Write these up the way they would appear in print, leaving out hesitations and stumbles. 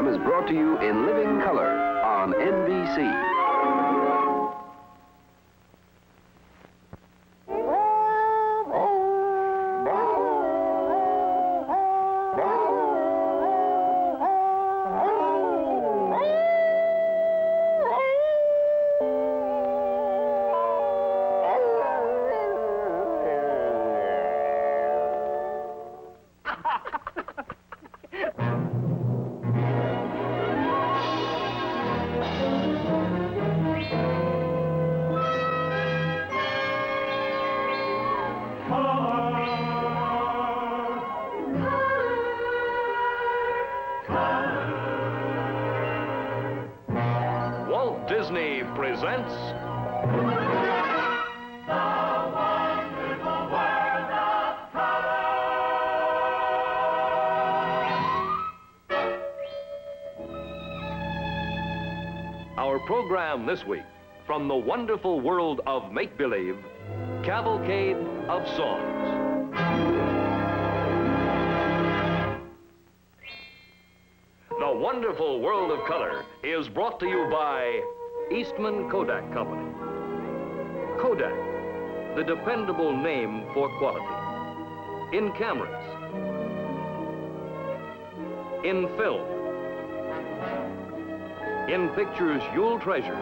program is brought to you in living color on NBC. Walt Disney presents our program this week, from the wonderful world of make-believe, Cavalcade of Songs. The wonderful world of color is brought to you by Eastman Kodak Company. Kodak, the dependable name for quality. In cameras, in film, in pictures you'll treasure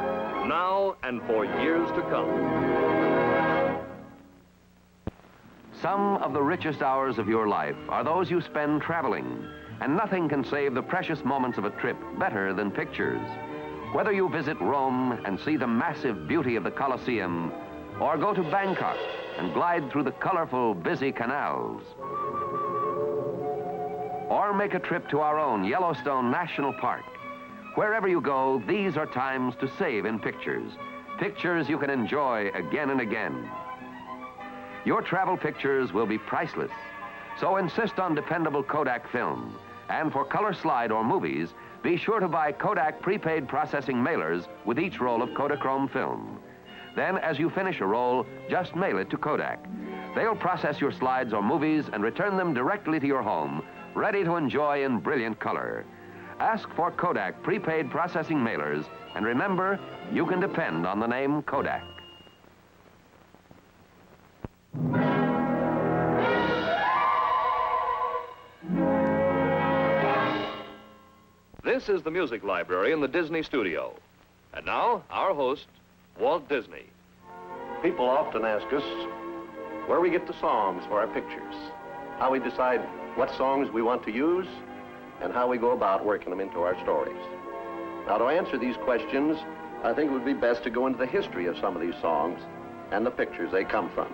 now and for years to come. Some of the richest hours of your life are those you spend traveling, and nothing can save the precious moments of a trip better than pictures. Whether you visit Rome and see the massive beauty of the Colosseum, or go to Bangkok and glide through the colorful, busy canals, or make a trip to our own Yellowstone National Park, wherever you go, these are times to save in pictures. Pictures you can enjoy again and again. Your travel pictures will be priceless, so insist on dependable Kodak film. And for color slide or movies, be sure to buy Kodak prepaid processing mailers with each roll of Kodachrome film. Then, as you finish a roll, just mail it to Kodak. They'll process your slides or movies and return them directly to your home, ready to enjoy in brilliant color. Ask for Kodak prepaid processing mailers, and remember, you can depend on the name Kodak. This is the music library in the Disney studio. And now, our host, Walt Disney. People often ask us where we get the songs for our pictures, how we decide what songs we want to use, and how we go about working them into our stories. Now, to answer these questions, I think it would be best to go into the history of some of these songs and the pictures they come from.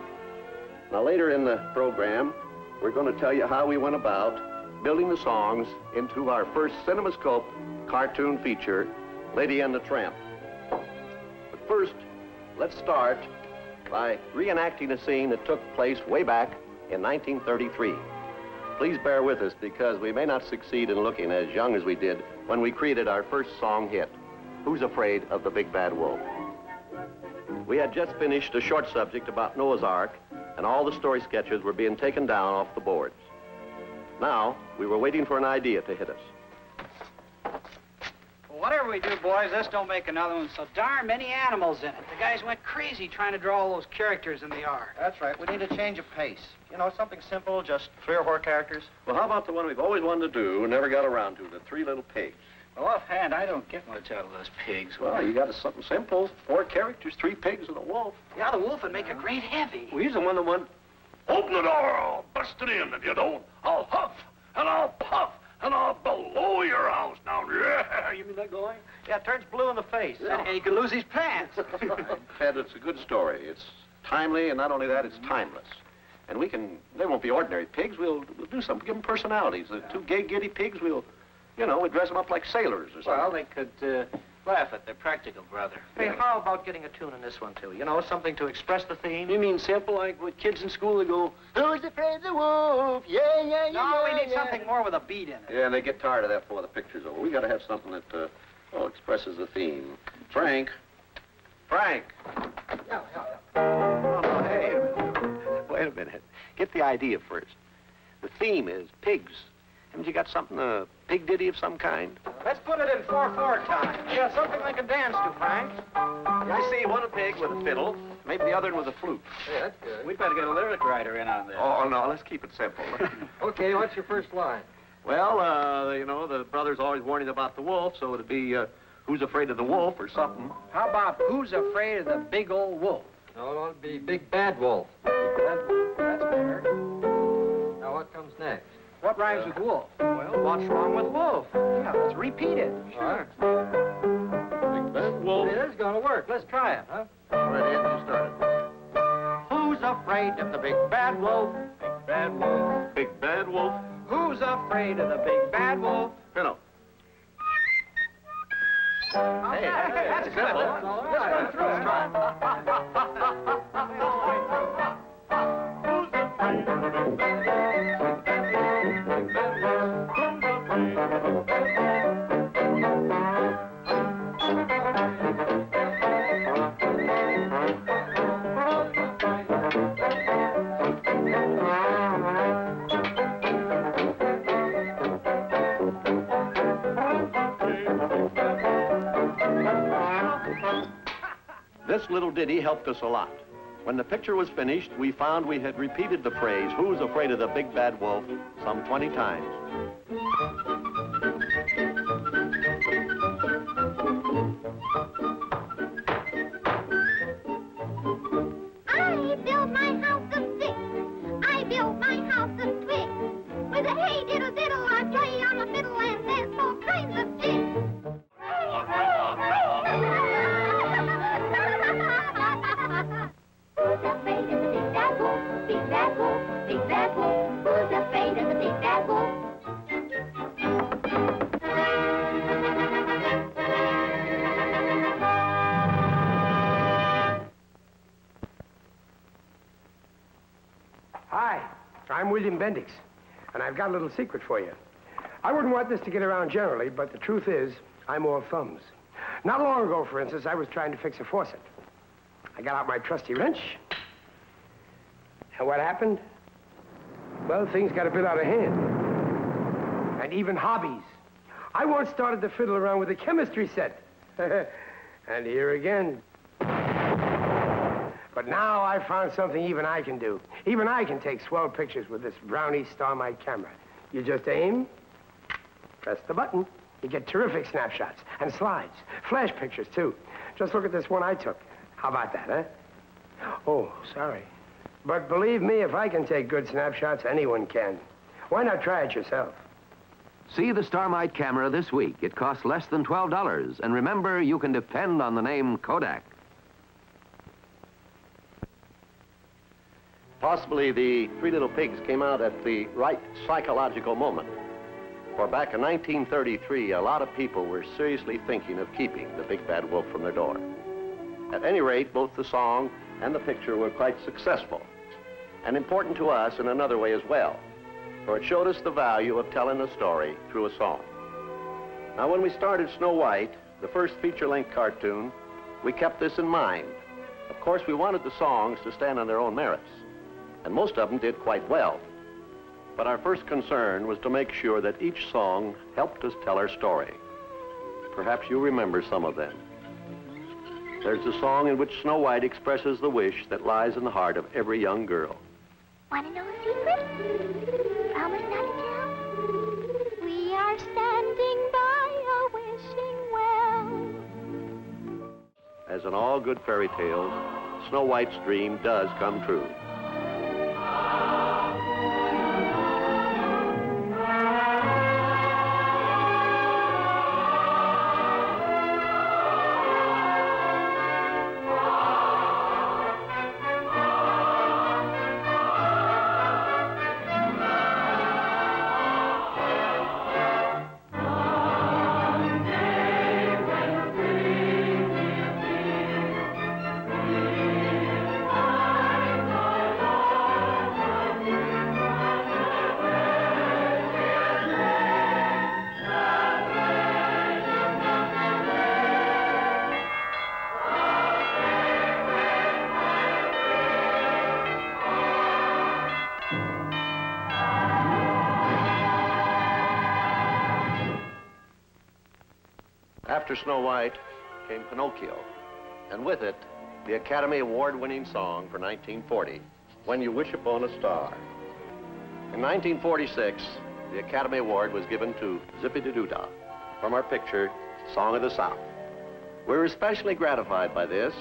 Now, later in the program, we're going to tell you how we went about building the songs into our first CinemaScope cartoon feature, Lady and the Tramp. But first, let's start by reenacting a scene that took place way back in 1933. Please bear with us because we may not succeed in looking as young as we did when we created our first song hit, Who's Afraid of the Big Bad Wolf? We had just finished a short subject about Noah's Ark, and all the story sketches were being taken down off the boards. Now, we were waiting for an idea to hit us. Well, whatever we do, boys, let's don't make another one with so darn many animals in it. The guys went crazy trying to draw all those characters in the Ark. That's right. We need a change of pace. You know, something simple, just 3 or 4 characters. Well, how about the one we've always wanted to do and never got around to, the 3 Little Pigs? Well, offhand, I don't get much out of those pigs. Well, you got something simple. 4 characters, 3 pigs and a wolf. Yeah, the wolf would make a great heavy. Well, he's the one that won. Open the door, I'll bust it in. If you don't, I'll huff, and I'll puff, and I'll blow your house down. Yeah, you mean that going? Yeah, it turns blue in the face. And he could lose his pants. Ted, it's a good story. It's timely, and not only that, it's timeless. And they won't be ordinary pigs. We'll do something, give them personalities. The 2 gay, giddy pigs, we'll dress them up like sailors or something. Well, they could laugh at their practical brother. Hey, how about getting a tune in this one, too? You know, something to express the theme? You mean simple, like with kids in school, they go, Who's afraid of the wolf? Yeah, yeah, yeah. No, we need yeah. something more with a beat in it. Yeah, and they get tired of that before the picture's over. We got to have something that, expresses the theme. Frank. Yeah. Oh, no, hey, wait a minute. Get the idea first. The theme is pigs. Haven't you got something to pig ditty of some kind? Let's put it in 4/4 time. Yeah, something they can dance to, Frank. I see one a pig with a fiddle, maybe the other one with a flute. Yeah, that's good. We'd better get a lyric writer in on this. Oh, no, let's keep it simple. Okay, what's your first line? Well, you know, the brother's always warning about the wolf, so it'd be, who's afraid of the wolf or something. How about who's afraid of the big old wolf? No, it'll be Big Bad Wolf. That's better. Now, what comes next? What rhymes with wolf? Well, what's wrong with Wolf? Yeah, let's repeat it. Sure. Big bad wolf. It is gonna work. Let's try it, huh? All right, Ed, you started. Who's afraid of the Big Bad Wolf? Big bad wolf. Big bad wolf. Who's afraid of the big bad wolf? Fiddle. Hey, that's good. Let's run through it. This little ditty helped us a lot. When the picture was finished, we found we had repeated the phrase, who's afraid of the big bad wolf, some 20 times. I built my house of sticks. I built my house of twigs. With a hey diddle diddle, I play on the fiddle and dance all kinds of jigs. Who's afraid of the big bad wolf? Big bad wolf, big bad wolf. Who's afraid of the big bad wolf? Hi, I'm William Bendix, and I've got a little secret for you. I wouldn't want this to get around generally, but the truth is, I'm all thumbs. Not long ago, for instance, I was trying to fix a faucet. I got out my trusty wrench, and what happened? Well, things got a bit out of hand. And even hobbies. I once started to fiddle around with a chemistry set. And here again. But now I found something even I can do. Even I can take swell pictures with this Brownie Starmite camera. You just aim, press the button. You get terrific snapshots and slides. Flash pictures, too. Just look at this one I took. How about that, huh? Oh, sorry. But believe me, if I can take good snapshots, anyone can. Why not try it yourself? See the Starmite camera this week. It costs less than $12. And remember, you can depend on the name Kodak. Possibly the Three Little Pigs came out at the right psychological moment. For back in 1933, a lot of people were seriously thinking of keeping the big bad wolf from their door. At any rate, both the song and the picture were quite successful, and important to us in another way as well, for it showed us the value of telling a story through a song. Now, when we started Snow White, the first feature-length cartoon, we kept this in mind. Of course, we wanted the songs to stand on their own merits, and most of them did quite well. But our first concern was to make sure that each song helped us tell our story. Perhaps you remember some of them. There's a song in which Snow White expresses the wish that lies in the heart of every young girl. Want to know a secret? Promise not to tell? We are standing by a wishing well. As in all good fairy tales, Snow White's dream does come true. after Snow White came Pinocchio, and with it, the Academy Award-winning song for 1940, When You Wish Upon a Star. In 1946, the Academy Award was given to Zippity-Doo-Dah from our picture, Song of the South. We were especially gratified by this,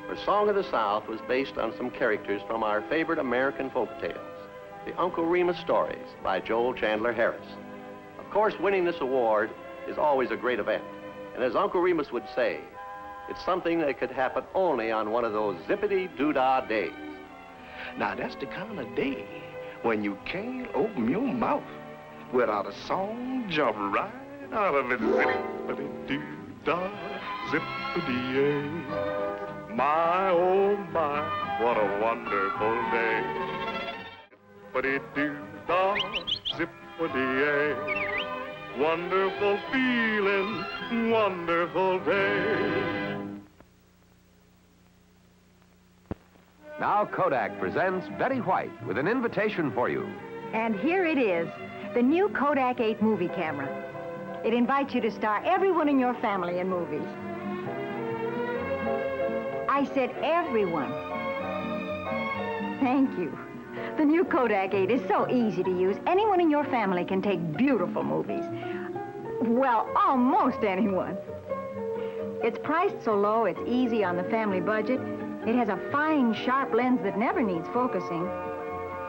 for Song of the South was based on some characters from our favorite American folk tales, the Uncle Remus stories by Joel Chandler Harris. Of course, winning this award is always a great event, and as Uncle Remus would say, it's something that could happen only on one of those zippity-doo-dah days. Now, that's the kind of day when you can't open your mouth without a song jump right out of it. Zippity-doo-dah, zippity-yay. My, oh my, what a wonderful day. Zippity-doo-dah, zippity-yay. Wonderful feeling, wonderful day. Now Kodak presents Betty White with an invitation for you. And here it is, the new Kodak 8 movie camera. It invites you to star everyone in your family in movies. I said everyone. Thank you. The new Kodak 8 is so easy to use. Anyone in your family can take beautiful movies. Well, almost anyone. It's priced so low, it's easy on the family budget. It has a fine, sharp lens that never needs focusing.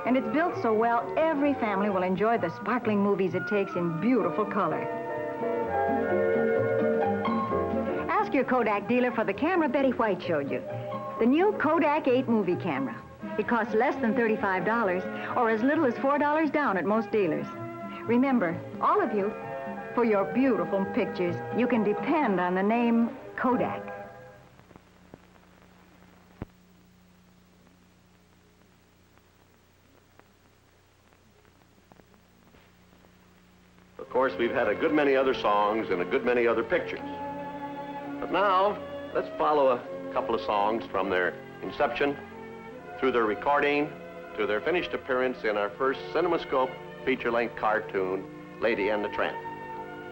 And it's built so well, every family will enjoy the sparkling movies it takes in beautiful color. Ask your Kodak dealer for the camera Betty White showed you. The new Kodak 8 movie camera. It costs less than $35 or as little as $4 down at most dealers. Remember, all of you, for your beautiful pictures, you can depend on the name Kodak. Of course, we've had a good many other songs and a good many other pictures. But now, let's follow a couple of songs from their inception, through their recording, to their finished appearance in our first CinemaScope feature-length cartoon, Lady and the Tramp.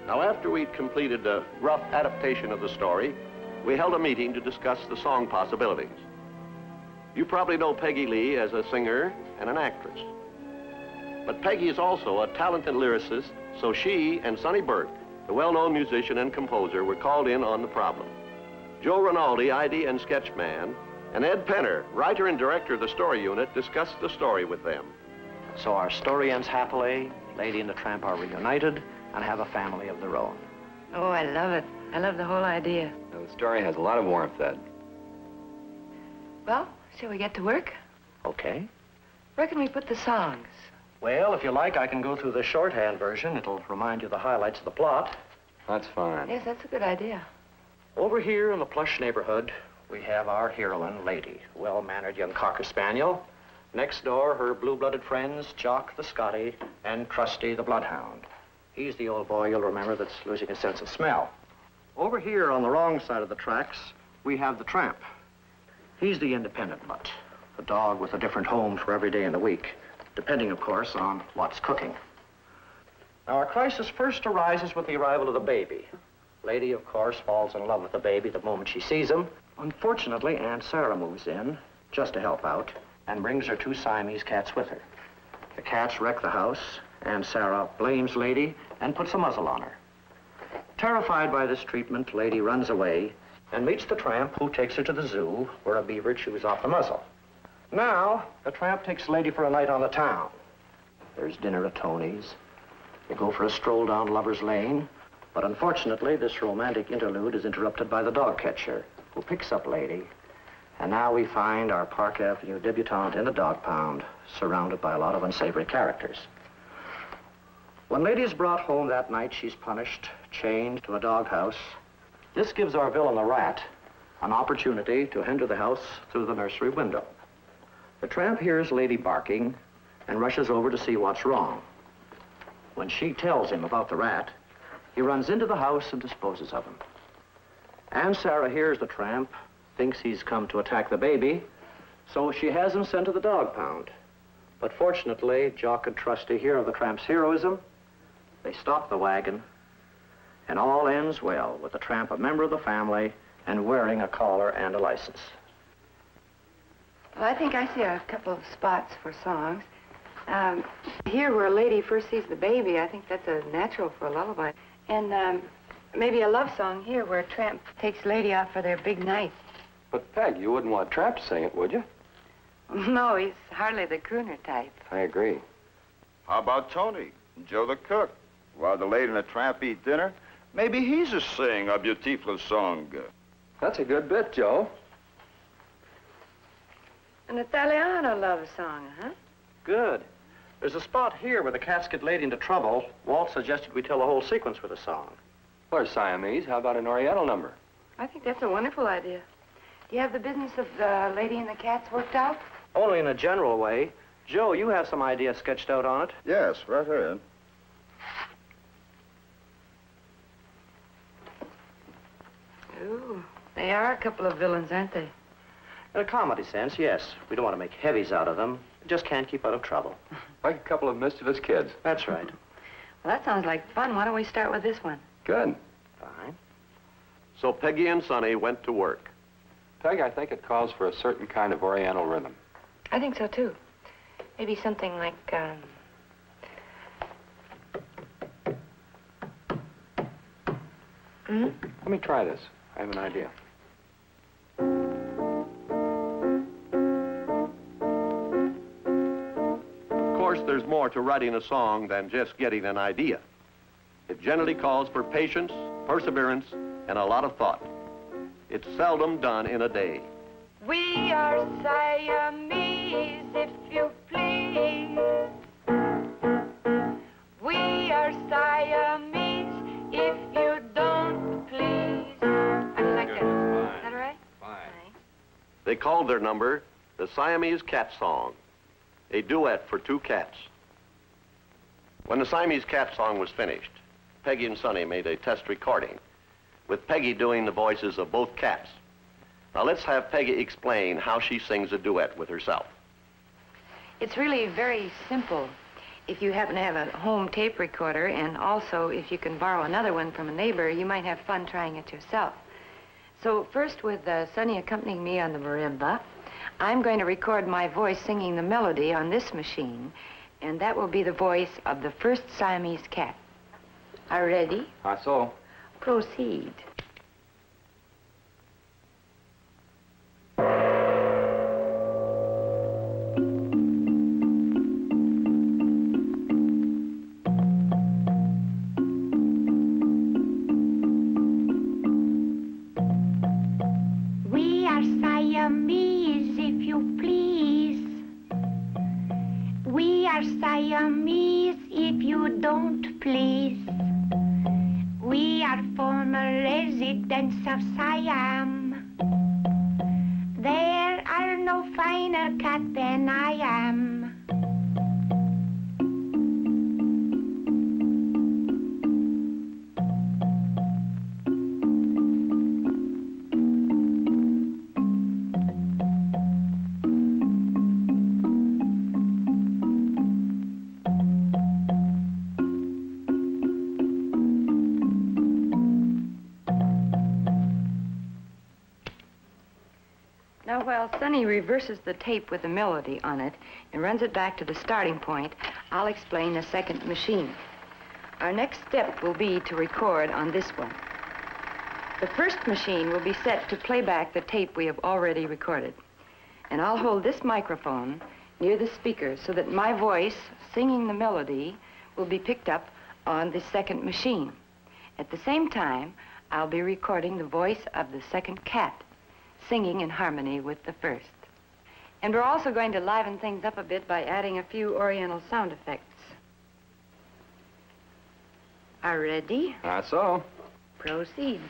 Now, after we'd completed a rough adaptation of the story, we held a meeting to discuss the song possibilities. You probably know Peggy Lee as a singer and an actress. But Peggy is also a talented lyricist, so she and Sonny Burke, the well-known musician and composer, were called in on the problem. Joe Rinaldi, ID and sketch man, and Ed Penner, writer and director of the story unit, discussed the story with them. So our story ends happily. Lady and the Tramp are reunited and have a family of their own. Oh, I love it. I love the whole idea. The story has a lot of warmth, Ed. Well, shall we get to work? Okay. Where can we put the songs? Well, if you like, I can go through the shorthand version. It'll remind you of the highlights of the plot. That's fine. Yes, that's a good idea. Over here in the plush neighborhood, we have our heroine, Lady, well-mannered young cocker spaniel. Next door, her blue-blooded friends, Jock the Scotty and Krusty the bloodhound. He's the old boy you'll remember that's losing his sense of smell. Over here on the wrong side of the tracks, we have the Tramp. He's the independent mutt, a dog with a different home for every day in the week, depending, of course, on what's cooking. Now, our crisis first arises with the arrival of the baby. Lady, of course, falls in love with the baby the moment she sees him. Unfortunately, Aunt Sarah moves in, just to help out, and brings her 2 Siamese cats with her. The cats wreck the house, and Sarah blames Lady and puts a muzzle on her. Terrified by this treatment, Lady runs away and meets the Tramp, who takes her to the zoo, where a beaver chews off the muzzle. Now, the Tramp takes Lady for a night on the town. There's dinner at Tony's. They go for a stroll down Lover's Lane, but unfortunately, this romantic interlude is interrupted by the dog catcher, who picks up Lady. And now we find our Park Avenue debutante in a dog pound, surrounded by a lot of unsavory characters. When Lady is brought home that night, she's punished, chained to a doghouse. This gives our villain, the Rat, an opportunity to enter the house through the nursery window. The Tramp hears Lady barking and rushes over to see what's wrong. When she tells him about the Rat, he runs into the house and disposes of him. Aunt Sarah hears the Tramp, thinks he's come to attack the baby, so she has him sent to the dog pound. But fortunately, Jock and Trusty hear of the Tramp's heroism. They stop the wagon, And all ends well with the Tramp a member of the family and wearing a collar and a license. Well, I think I see a couple of spots for songs. Here where a lady first sees the baby, I think that's a natural for a lullaby. And maybe a love song here where Tramp takes lady out for their big night. But, Peg, you wouldn't want Tramp to sing it, would you? No, he's hardly the crooner type. I agree. How about Tony, Joe the cook? While the lady and the Tramp eat dinner, maybe he's a sing a beautiful song. That's a good bit, Joe. An Italiano love song, huh? Good. There's a spot here where the cats get lady into trouble. Walt suggested we tell the whole sequence with a song. Well, there's Siamese. How about an Oriental number? I think that's a wonderful idea. Do you have the business of the lady and the cats worked out? Only in a general way. Joe, you have some ideas sketched out on it. Yes, right here. Ooh, they are a couple of villains, aren't they? In a comedy sense, yes. We don't want to make heavies out of them. We just can't keep out of trouble. Like a couple of mischievous kids. That's right. Well, that sounds like fun. Why don't we start with this one? Good. Fine. So Peggy and Sonny went to work. Peg, I think it calls for a certain kind of Oriental rhythm. I think so, too. Maybe something like, Let me try this. I have an idea. Of course, there's more to writing a song than just getting an idea. It generally calls for patience, perseverance, and a lot of thought. It's seldom done in a day. We are Siamese, if you please. We are Siamese, if you don't please. I like that. Is that all right? Fine. They called their number the Siamese Cat Song, a duet for two cats. When the Siamese Cat Song was finished, Peggy and Sonny made a test recording, with Peggy doing the voices of both cats. Now let's have Peggy explain how she sings a duet with herself. It's really very simple. If you happen to have a home tape recorder, and also if you can borrow another one from a neighbor, you might have fun trying it yourself. So first, with Sonny accompanying me on the marimba, I'm going to record my voice singing the melody on this machine, and that will be the voice of the first Siamese cat. Are you ready? So. Proceed. We are Siamese, if you please. We are Siamese, if you don't please. We are former residents of Siam. There are no finer cat than I am. Now, while Sonny reverses the tape with the melody on it and runs it back to the starting point, I'll explain the second machine. Our next step will be to record on this one. The first machine will be set to play back the tape we have already recorded. And I'll hold this microphone near the speaker so that my voice singing the melody will be picked up on the second machine. At the same time, I'll be recording the voice of the second cat, singing in harmony with the first. And we're also going to liven things up a bit by adding a few Oriental sound effects. Are ready? So. Proceed.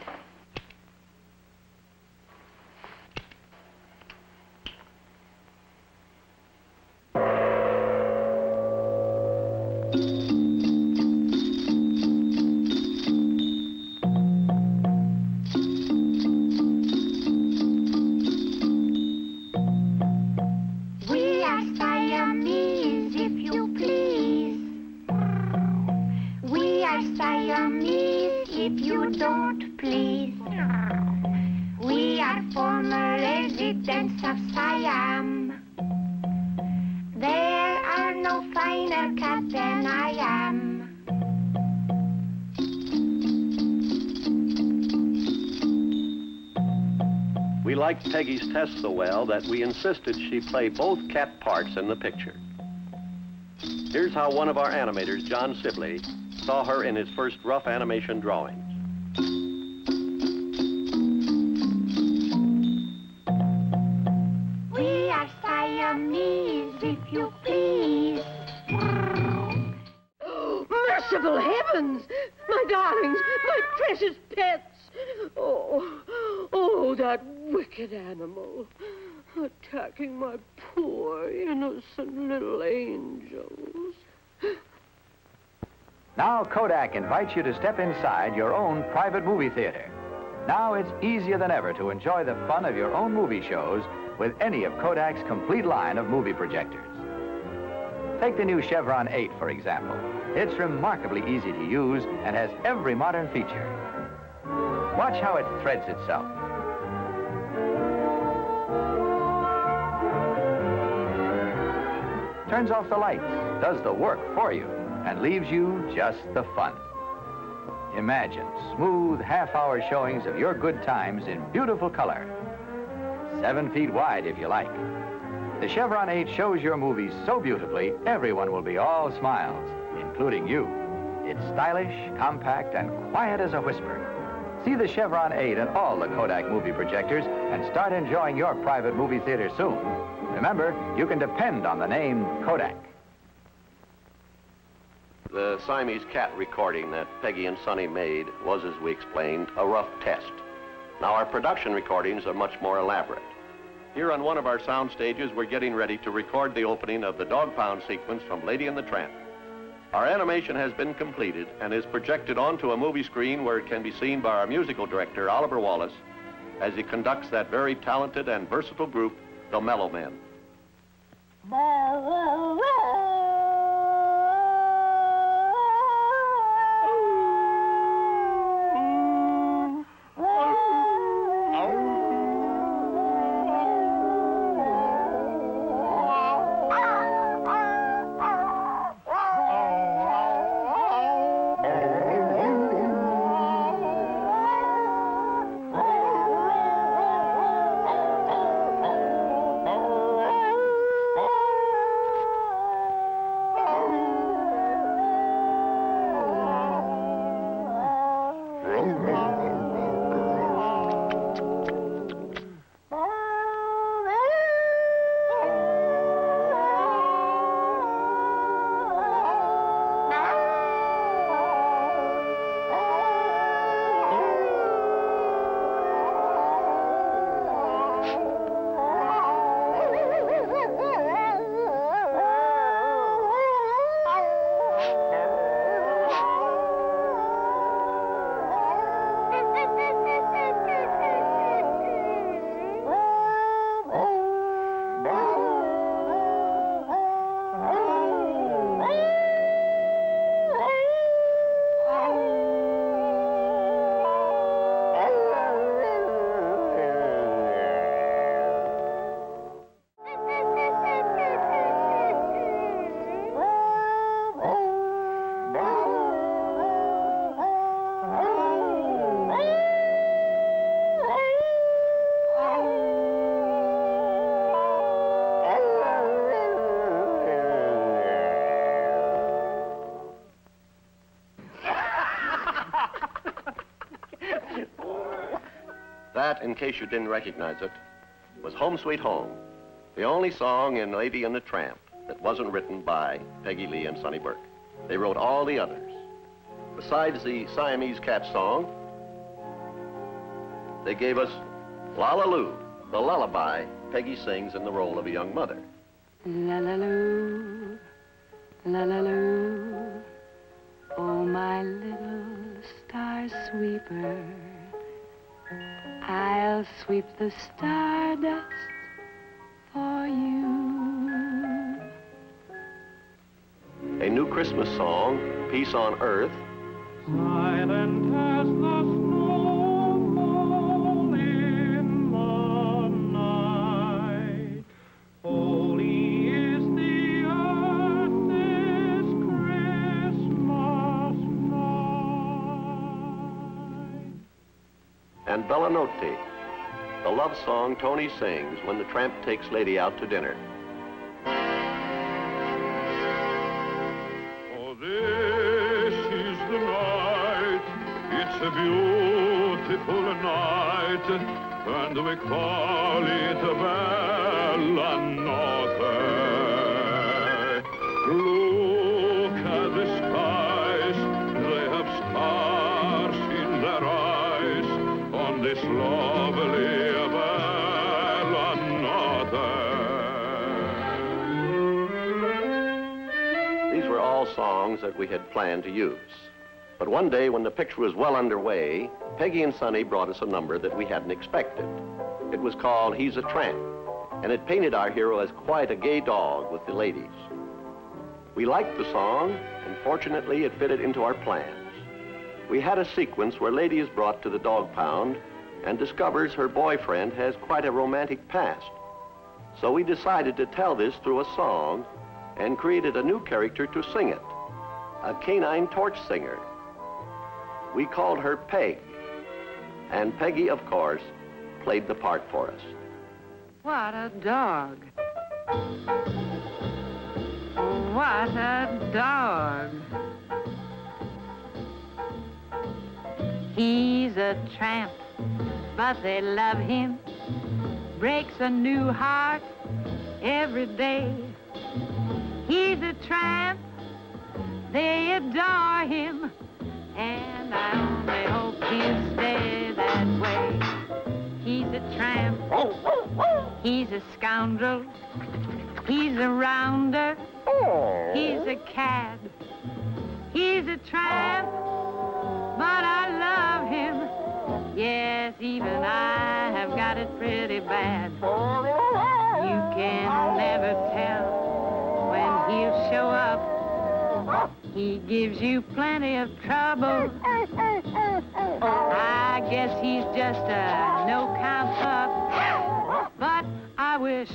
If you don't please. We are former residents of Siam. There are no finer cats than I am. We liked Peggy's test so well that we insisted she play both cat parts in the picture. Here's how one of our animators, John Sibley, saw her in his first rough animation drawings. We are Siamese, if you please. Merciful heavens! My darlings, my precious pets! Oh, that wicked animal, attacking my poor, innocent little angels. Now Kodak invites you to step inside your own private movie theater. Now it's easier than ever to enjoy the fun of your own movie shows with any of Kodak's complete line of movie projectors. Take the new Chevron 8, for example. It's remarkably easy to use and has every modern feature. Watch how it threads itself. Turns off the lights, does the work for you, and leaves you just the fun. Imagine smooth half-hour showings of your good times in beautiful color. 7 feet wide, if you like. The Chevron 8 shows your movies so beautifully, everyone will be all smiles, including you. It's stylish, compact, and quiet as a whisper. See the Chevron 8 and all the Kodak movie projectors and start enjoying your private movie theater soon. Remember, you can depend on the name Kodak. The Siamese cat recording that Peggy and Sonny made was, as we explained, a rough test. Now, our production recordings are much more elaborate. Here on one of our sound stages, we're getting ready to record the opening of the dog pound sequence from Lady and the Tramp. Our animation has been completed and is projected onto a movie screen where it can be seen by our musical director, Oliver Wallace, as he conducts that very talented and versatile group, the Mellow Men. That, in case you didn't recognize it, was Home Sweet Home, the only song in Lady and the Tramp that wasn't written by Peggy Lee and Sonny Burke. They wrote all the others. Besides the Siamese cat song, they gave us La-La-Loo, the lullaby Peggy sings in the role of a young mother. La-la-loo, la-la-loo, oh, my little star sweeper, I'll sweep the stardust for you. A new Christmas song, Peace on Earth. Silent as the snow. Bella Notte, the love song Tony sings when the tramp takes Lady out to dinner. Oh, this is the night, it's a beautiful night, and we call it Bella Notte. Look at the skies, they have stars in their eyes on this lovely Bella Notte. These were all songs that we had planned to use. But one day when the picture was well underway, Peggy and Sonny brought us a number that we hadn't expected. It was called He's a Tramp, and it painted our hero as quite a gay dog with the ladies. We liked the song, and fortunately it fitted into our plans. We had a sequence where Lady is brought to the dog pound and discovers her boyfriend has quite a romantic past. So we decided to tell this through a song and created a new character to sing it, a canine torch singer. We called her Peg, and Peggy, of course, played the part for us. What a dog. What a dog. He's a tramp, but they love him. Breaks a new heart every day. He's a tramp, they adore him, and I only hope he'll stay that way. He's a tramp, he's a scoundrel, he's a rounder, he's a cad. He's a tramp, but I love him. Yes, even I have got it pretty bad. You can never tell when he'll show up. He gives you plenty of trouble. I guess he's just a no-count pup. But I wish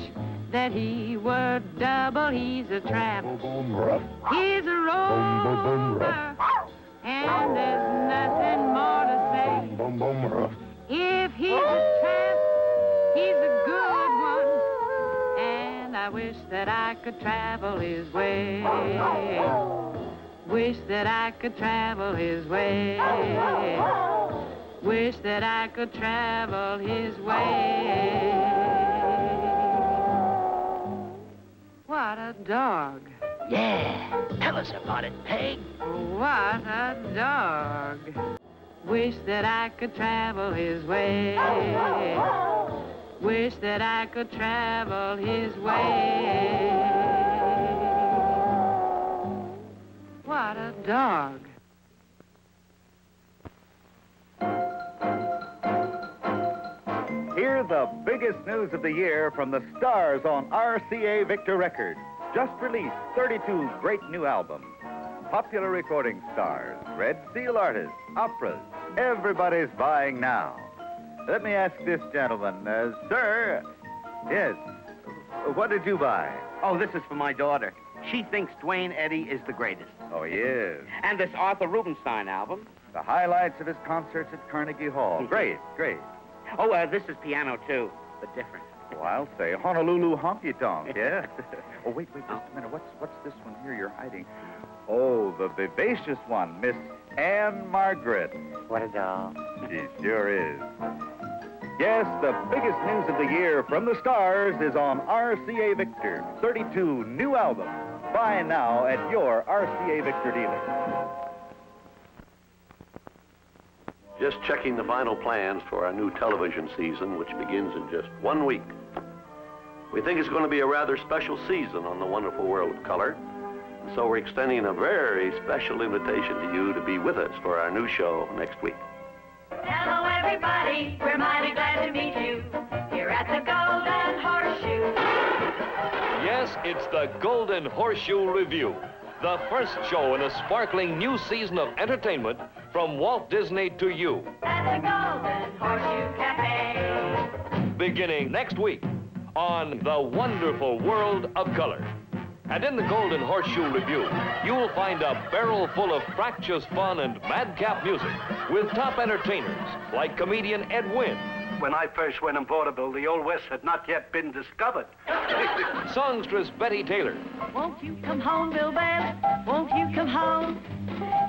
that he were double. He's a tramp. He's a rover. And there's nothing more to say. If he's a tramp, he's a good one. And I wish that I could travel his way. Wish that I could travel his way. Wish that I could travel his way. What a dog. Yeah, tell us about it, Peg. What a dog. Wish that I could travel his way. Wish that I could travel his way. What a dog. Hear the biggest news of the year from the stars on RCA Victor Records. Just released 32 great new albums. Popular recording stars, Red Seal artists, operas. Everybody's buying now. Let me ask this gentleman, sir. Yes, what did you buy? Oh, this is for my daughter. She thinks Dwayne Eddy is the greatest. Oh, he is. And this Arthur Rubinstein album. The highlights of his concerts at Carnegie Hall. Great, great. Oh, this is piano, too, but different. Oh, I'll say Honolulu Honky Tonk, yeah? Oh, wait, just a minute. What's this one here you're hiding? Oh, the vivacious one, Miss Anne Margaret. What a doll. She sure is. Yes, the biggest news of the year from the stars is on RCA Victor. 32 new albums. Buy now at your RCA Victor dealer. Just checking the final plans for our new television season, which begins in just 1 week. We think it's going to be a rather special season on the wonderful world of color. So we're extending a very special invitation to you to be with us for our new show next week. Hello, everybody. We're mighty glad to meet you here at the Golden Horseshoe. Yes, it's the Golden Horseshoe Review, the first show in a sparkling new season of entertainment from Walt Disney to you. At the Golden Horseshoe Cafe. Beginning next week on The Wonderful World of Color. And in the Golden Horseshoe Review, you'll find a barrel full of fractious fun and madcap music. with top entertainers like comedian Ed Wynn. When I first went on vaudeville, the Old West had not yet been discovered. Songstress Betty Taylor. Won't you come home, Bill Bailey? Won't you come home?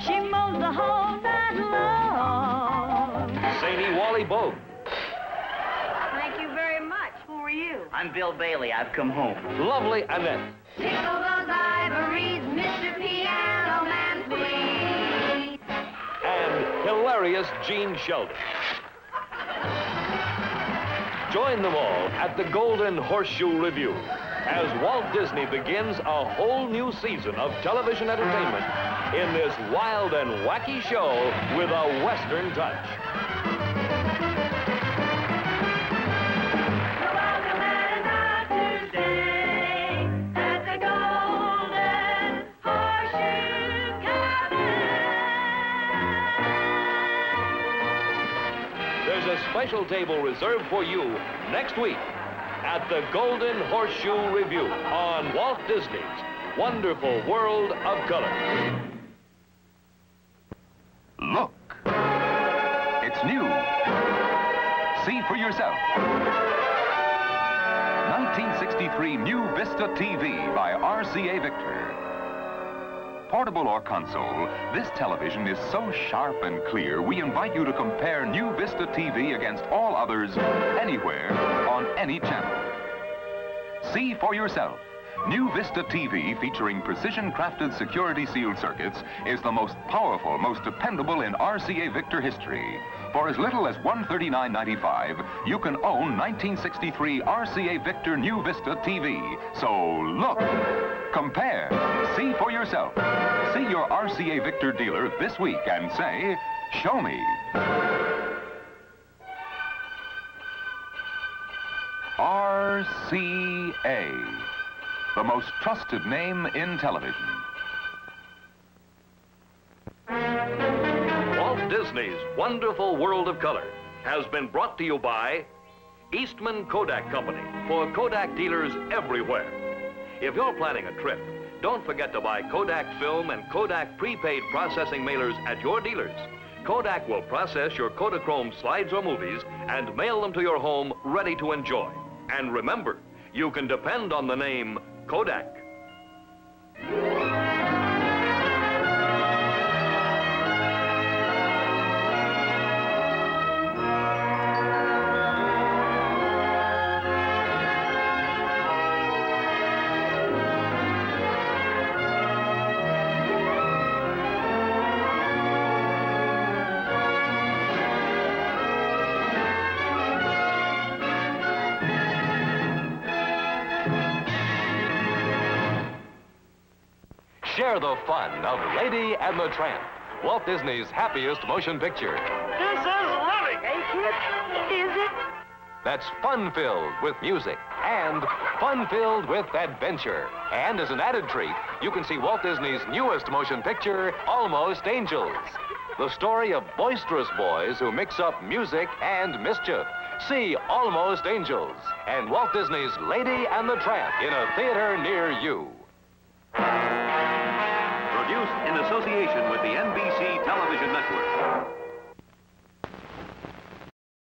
She mows the whole night long. Zany Wally Bogue. Thank you very much. Who are you? I'm Bill Bailey. I've come home. Lovely Annette. Tickle those ivories, Mr. Piano Man, please. And hilarious Gene Sheldon. Join them all at the Golden Horseshoe Review as Walt Disney begins a whole new season of television entertainment in this wild and wacky show with a Western touch. There's a special table reserved for you next week at the Golden Horseshoe Review on Walt Disney's Wonderful World of Color. Look. It's new. See for yourself. 1963 New Vista TV by RCA Victor. Portable or console, this television is so sharp and clear, we invite you to compare New Vista TV against all others, anywhere, on any channel. See for yourself. New Vista TV, featuring precision-crafted security sealed circuits, is the most powerful, most dependable in RCA Victor history. For as little as $139.95, you can own 1963 RCA Victor New Vista TV. So look, compare, see for yourself. See your RCA Victor dealer this week and say, show me. RCA, the most trusted name in television. Walt Disney's Wonderful World of Color has been brought to you by Eastman Kodak Company for Kodak dealers everywhere. If you're planning a trip, don't forget to buy Kodak film and Kodak prepaid processing mailers at your dealers. Kodak will process your Kodachrome slides or movies and mail them to your home ready to enjoy. And remember, you can depend on the name Kodak. Share the fun of Lady and the Tramp, Walt Disney's happiest motion picture. This is lovely. Hey, kid. Is it? That's fun-filled with music and fun-filled with adventure. And as an added treat, you can see Walt Disney's newest motion picture, Almost Angels. The story of boisterous boys who mix up music and mischief. See Almost Angels and Walt Disney's Lady and the Tramp in a theater near you. Produced in association